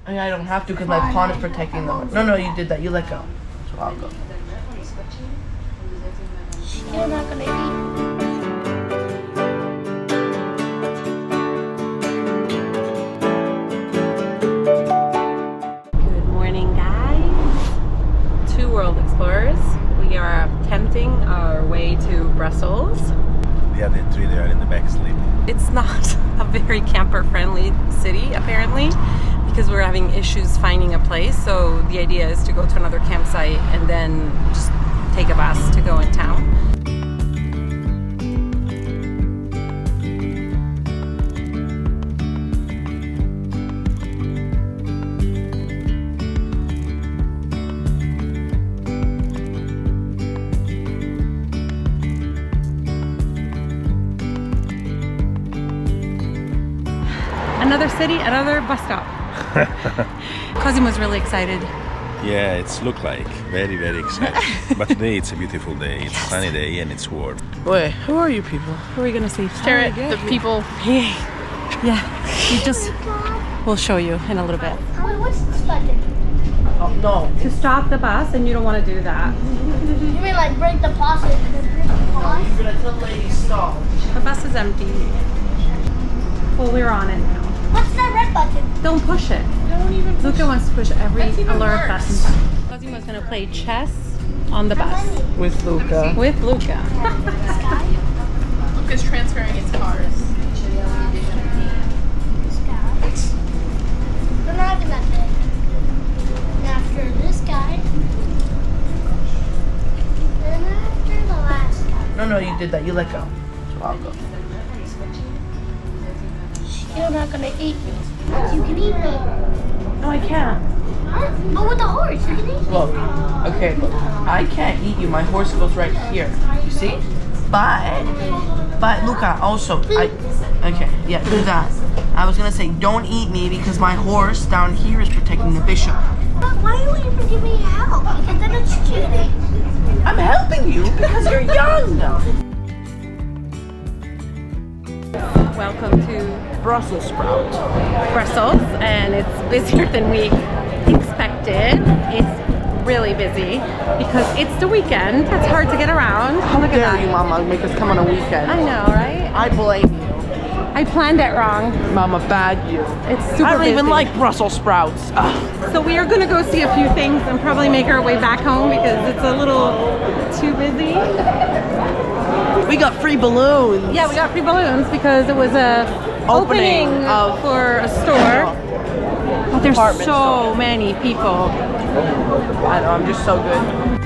I don't have to because my pawn is protecting the horse. No, you did that. You let go. So I'll go. You're not gonna eat. Good morning, guys. Two world explorers. We are attempting our way to Brussels. The other three, they are in the back sleeping. It's not a very camper-friendly city, apparently, because we're having issues finding a place. So the idea is to go to another campsite and then just take a bus to go in town. Another city, another bus stop. Cousin was really excited. Yeah, it's look like very, very exciting. But today it's a beautiful day. It's a sunny day and it's warm. Wait, who are you people? Who are we gonna see? Stare at the people. Yeah, you just. We'll show you in a little bit. Wait, what's this button? Oh, no. To stop the bus, and you don't want to do that. You mean like break the faucet? You're gonna tell the lady stop. The bus is empty. Well, we're on it now. What's that red button? Don't push it. Don't even push. Luca wants to push every alert worse. button. Cosimo's gonna play chess on the bus With Luca. with Luca. Luca's transferring his cars. We're not even that big. And after this guy. And after the last guy. No, you did that. You let go. So I'll go. You're not gonna eat me. You can eat me. No, I can't. But with the horse, you can eat me. Look. Okay, look. I can't eat you. My horse goes right here. You see? But Luca, also, okay, yeah, do that. I was gonna say, don't eat me because my horse down here is protecting the bishop. But why don't you even give me help? Because then it's cheating. I'm helping you because you're young. Welcome to Brussels sprout. Brussels, and it's busier than we expected. It's really busy because it's the weekend. It's hard to get around. How Look at dare that. you, Mama, make us come on a weekend? I know, right? I blame you. I planned it wrong. Mama, bad you. It's super I don't even busy. like Brussels sprouts. Ugh. So we are gonna go see a few things and probably make our way back home because it's a little too busy. We got free balloons. Yeah, we got free balloons because it was a opening of for a store. But there's Department so store. many people. I know, I'm just so good.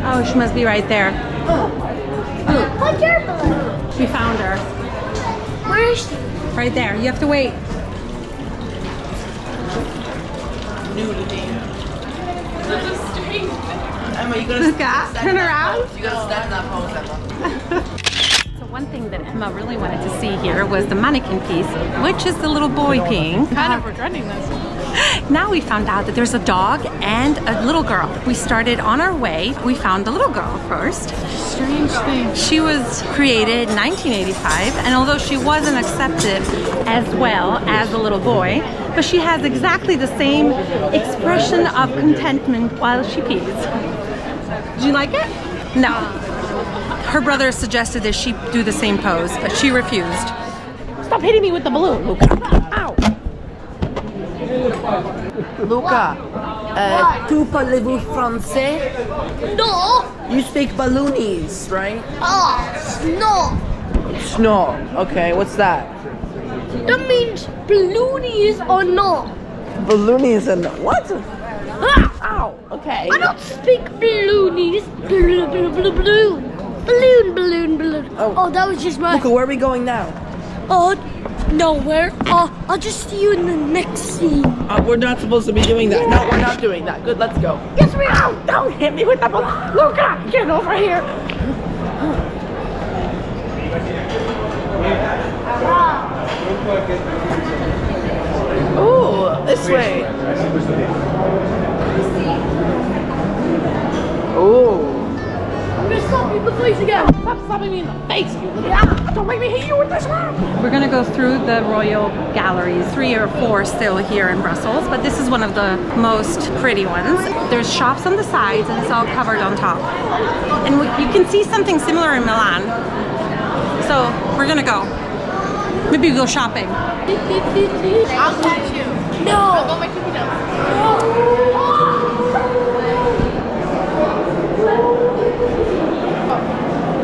Oh, she must be right there. What's your balloon? We found her. Where is she? Right there. You have to wait. Nudity. Emma, you gotta Luca, turn around. You gotta stand in that pose, Emma. So one thing that Emma really wanted to see here was the Manneken Pis, which is the little boy peeing. Kind of regretting this. Now we found out that there's a dog and a little girl. We started on our way. We found the little girl first. Strange thing. She was created in 1985, and although she wasn't accepted as well as the little boy, but she has exactly the same expression of contentment while she pees. Did you like it? No. Her brother suggested that she do the same pose, but she refused. Stop hitting me with the balloon, Luca. Ow. Luca, tu parlez-vous français? No. You speak balloonies, right? No. Snow. Okay, what's that? That means balloonies or no. Balloonies and what? Ah, Ow. Okay. I don't speak balloonies. Balloon. Oh, that was just my. Luca, where are we going now? Nowhere. I'll just see you in the next scene. We're not supposed to be doing that. No, we're not doing that. Good, let's go. Yes, we are. Don't hit me with the balloon. Luca, get over here. Ooh, this way. Ooh. the face again. Stop slapping me in the face, you little. Don't make me hit you with this one. We're gonna go through the royal galleries. 3 or 4 still here in Brussels, but this is one of the most pretty ones. There's shops on the sides and it's all covered on top. And you can see something similar in Milan. So we're gonna go. Maybe we go shopping. I'll catch you. No. I'll go make you know.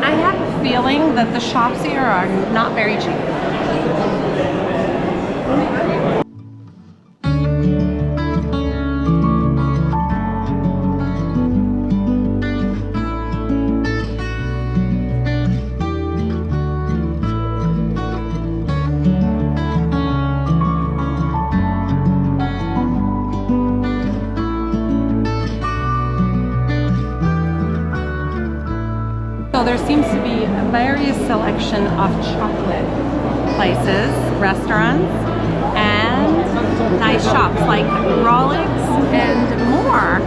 I have a feeling that the shops here are not very cheap. So there seems to be a various selection of chocolate places, restaurants, and nice shops like Rolex and more.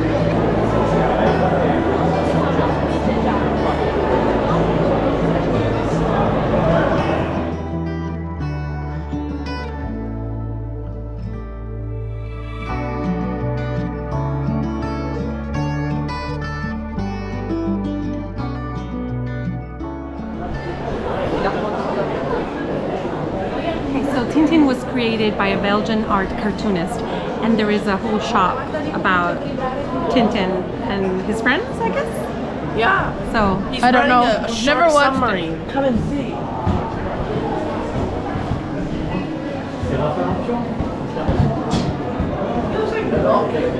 Tintin was created by a Belgian art cartoonist, and there is a whole shop about Tintin and his friends, I guess. Yeah. So He's I don't running know. a Never shark watched submarine. Come and see.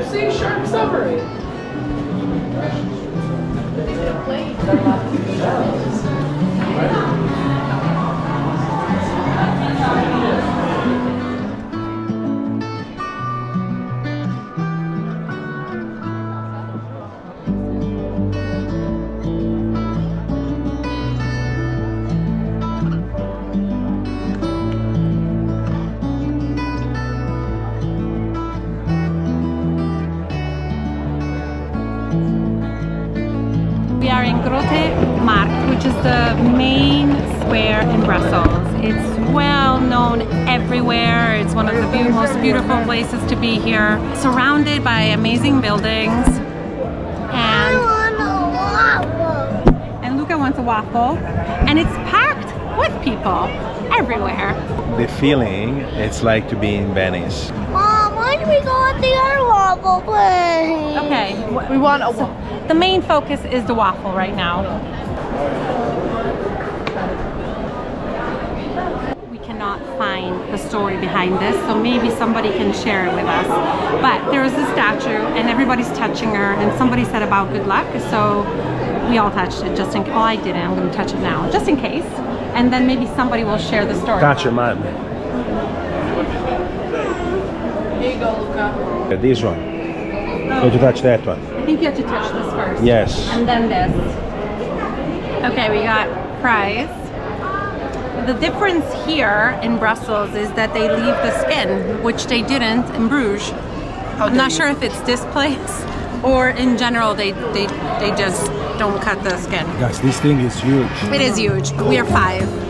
See shark submarine. we are in Grote Markt, which is the main square in Brussels. It's well known everywhere. It's one of the most beautiful places to be here, surrounded by amazing buildings. And Luca wants a waffle, and it's packed with people everywhere. The feeling, it's like to be in Venice. Mom, why do we go at the other waffle place? Okay, We want a the main focus is the waffle right now. We cannot find the story behind this, so maybe somebody can share it with us. But there is a statue and everybody's touching her, and somebody said about good luck, so we all touched it just in case. Oh, I didn't. I'm going to touch it now, just in case. And then maybe somebody will share the story. Touch your man. Here you go, Luca. This one. You have to touch that one. I think you have to touch this first. Yes. And then this. Okay, we got fries. The difference here in Brussels is that they leave the skin, which they didn't in Bruges. I'm not sure if it's this place or in general they just don't cut the skin. Guys, this thing is huge. It is huge. We are 5.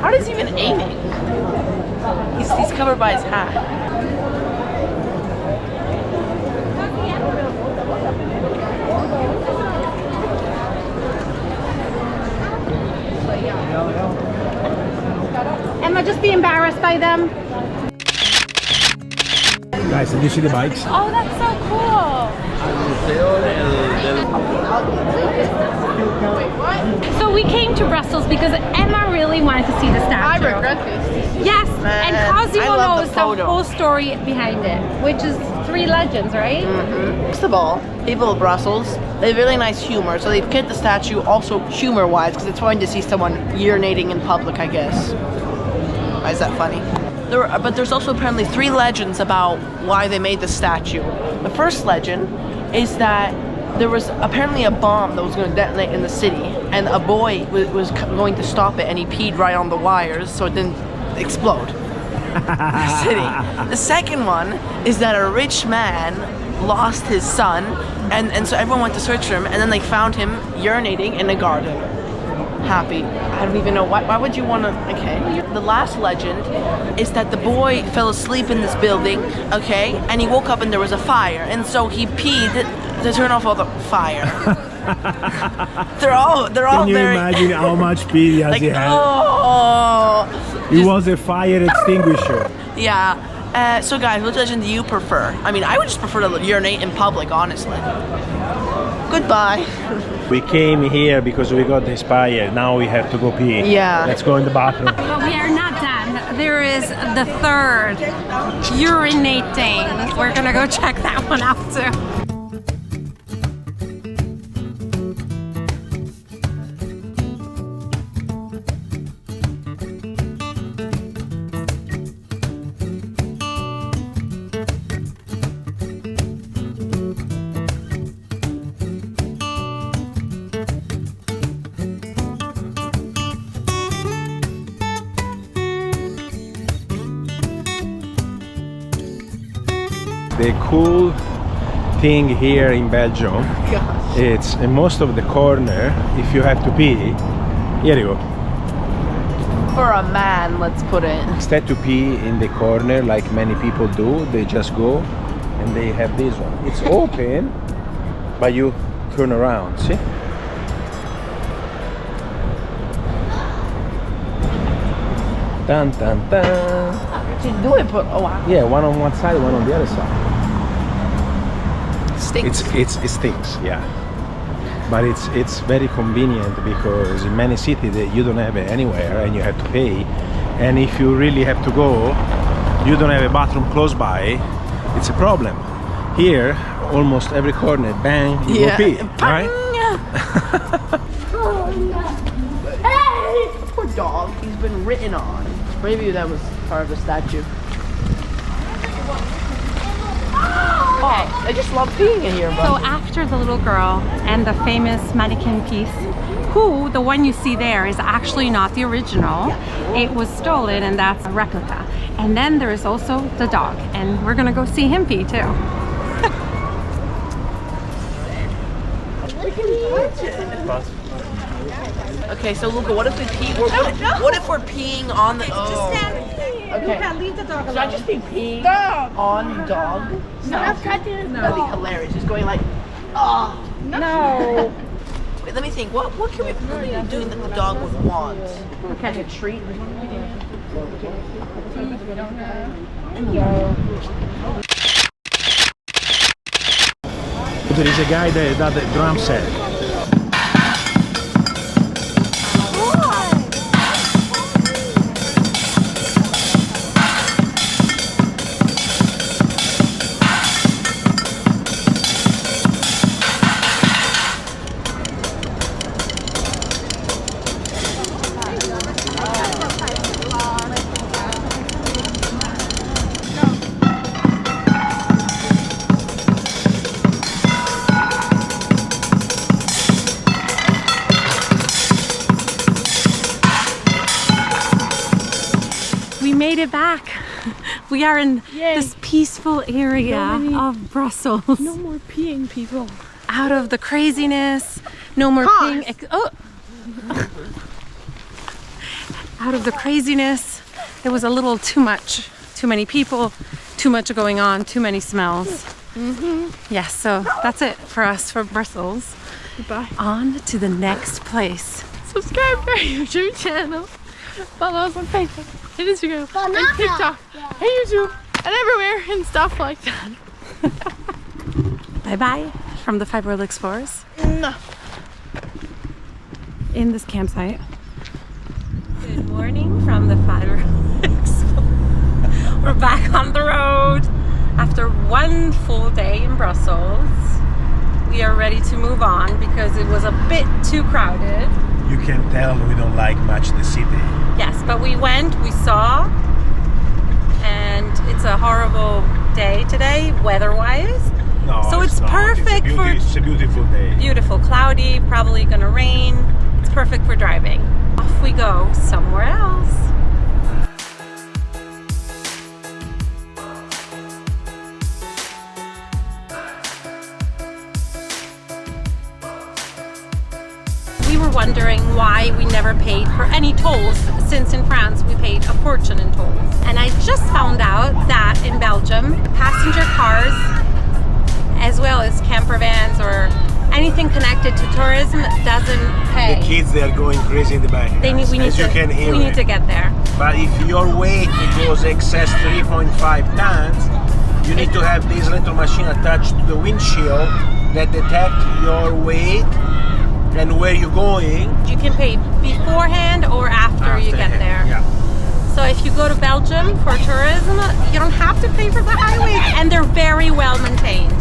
How does he even aiming? He's covered by his hat. Emma, just be embarrassed by them. Guys, did you see the bikes? Oh, that's so cool. So we came to Brussels because Emma really wanted to see the statue. I regret this. Yes, Man, and I Cosimo love the knows the photo. whole story behind it, which is 3 legends, right? First of all, people of Brussels, they have really nice humor, so they've kept the statue also humor-wise, because it's fun to see someone urinating in public, I guess. Why is that funny? But there's also apparently 3 legends about why they made the statue. The first legend is that there was apparently a bomb that was going to detonate in the city, and a boy was going to stop it, and he peed right on the wires, so it didn't explode. The city. The second one is that a rich man lost his son, and so everyone went to search for him, and then they found him urinating in a garden. Happy. I don't even know why would you want to. Okay. The last legend is that the boy fell asleep in this building, okay, and he woke up and there was a fire, and so he peed to turn off all the fire. they're all Can you very imagine how much pee has he had? oh. It was a fire extinguisher. Yeah. So guys, which legend do you prefer? I mean, I would just prefer to urinate in public, honestly. Goodbye. We came here because we got inspired. Now we have to go pee. Yeah. Let's go in the bathroom. But we are not done. There is the third, urinating. We're gonna go check that one out too. The cool thing here in Belgium, it's in most of the corner, if you have to pee, here you go. For a man, let's put it. Instead to pee in the corner like many people do, they just go and they have this one. It's open, but you turn around, see? Dun dun dun. To do it, but oh wow. Yeah, one on one side, one on the other side. Stinks. It stinks, yeah. But it's very convenient because in many cities you don't have it anywhere and you have to pay. And if you really have to go, you don't have a bathroom close by, it's a problem. Here, almost every corner, bang, you go pee, right? Poor dog. He's been written on. Maybe that was part of the statue. Oh, I just love peeing in here, bro. So after the little girl and the famous Manneken Pis, who the one you see there is actually not the original. It was stolen and that's a replica. And then there is also the dog, and we're gonna go see him pee too. Okay, so Luca, what if we pee? What if we're peeing on the? Okay. You can't leave the dog Should I alone. just be peeing on dog? That'd be hilarious. Just going like, oh. No. Wait, let me think. What can we do that the dog would want? Okay. Like a treat? There is a guy that does the drum set. Made it back. We are in this peaceful area of Brussels. No more peeing, people. Out of the craziness. No more peeing. Out of the craziness. There was a little too much. Too many people. Too much going on. Too many smells. Yes, so that's it for us for Brussels. Goodbye. On to the next place. Subscribe to our YouTube channel. Follow us on Facebook and Instagram and TikTok and YouTube. and everywhere and stuff like that. Bye bye from the 5 World Explorers No. in this campsite. Good morning from the 5 World Explorers. We're back on the road after one full day in Brussels. We are ready to move on because it was a bit too crowded. You can tell we don't like much the city. Yes, but we went, we saw, and it's a horrible day today, weather-wise. No, So it's not. perfect for- It's a beautiful day. Beautiful, cloudy, probably gonna rain. It's perfect for driving. Off we go somewhere else. We were wondering why we never paid for any tolls, since in France we paid a fortune in tolls. And I just found out that in Belgium, passenger cars, as well as camper vans or anything connected to tourism, doesn't pay. The kids, they are going crazy in the back. We need to get there. But if your weight goes excess 3.5 tons, you need to have this little machine attached to the windshield that detect your weight and where you're going. You can pay beforehand or after you get there. Yeah. So if you go to Belgium for tourism, you don't have to pay for the highways, and they're very well maintained.